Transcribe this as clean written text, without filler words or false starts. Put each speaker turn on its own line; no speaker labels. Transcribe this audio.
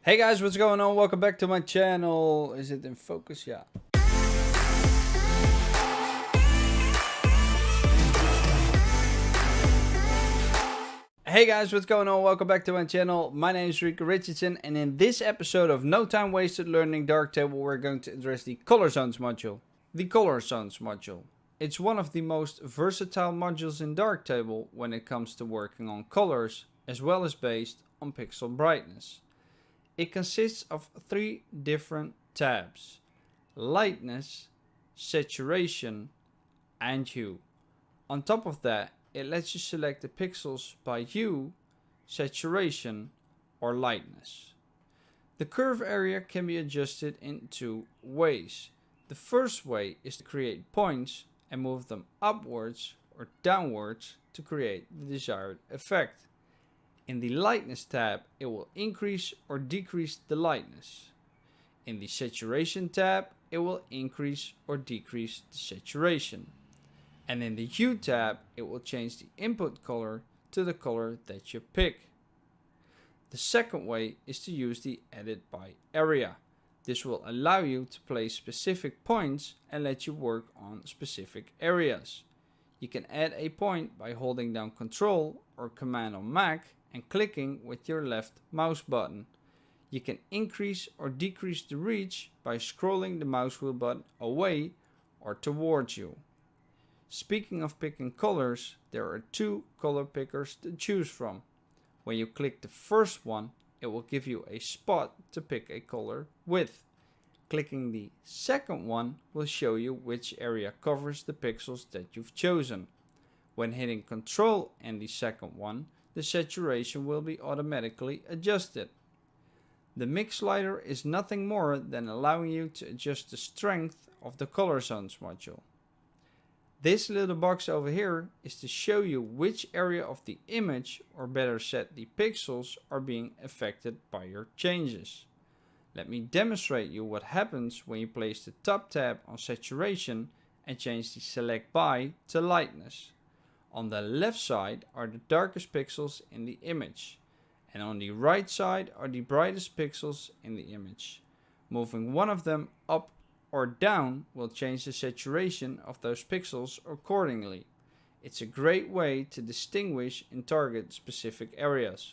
Hey guys, what's going on? Welcome back to my channel. Is it in focus? Yeah. Hey guys, what's going on? Welcome back to my channel. My name is Rico Richardson, and in this episode of No Time Wasted Learning Darktable, we're going to address the Color Zones module. The Color Zones module. It's one of the most versatile modules in Darktable when it comes to working on colors, as well as based on pixel brightness. It consists of three different tabs: lightness, saturation, and hue. On top of that, it lets you select the pixels by hue, saturation, or lightness. The curve area can be adjusted in two ways. The first way is to create points and move them upwards or downwards to create the desired effect. In the lightness tab, it will increase or decrease the lightness. In the saturation tab, it will increase or decrease the saturation. And in the hue tab, it will change the input color to the color that you pick. The second way is to use the edit by area. This will allow you to place specific points and let you work on specific areas. You can add a point by holding down Ctrl or Command on Mac and clicking with your left mouse button. You can increase or decrease the reach by scrolling the mouse wheel button away or towards you. Speaking of picking colors, there are two color pickers to choose from. When you click the first one, it will give you a spot to pick a color with. Clicking the second one will show you which area covers the pixels that you've chosen. When hitting Ctrl and the second one, the saturation will be automatically adjusted. The mix slider is nothing more than allowing you to adjust the strength of the Color Zones module. This little box over here is to show you which area of the image, or better said the pixels, are being affected by your changes. Let me demonstrate you what happens when you place the top tab on saturation and change the select by to lightness. On the left side are the darkest pixels in the image, and on the right side are the brightest pixels in the image. Moving one of them up or down will change the saturation of those pixels accordingly. It's a great way to distinguish and target specific areas.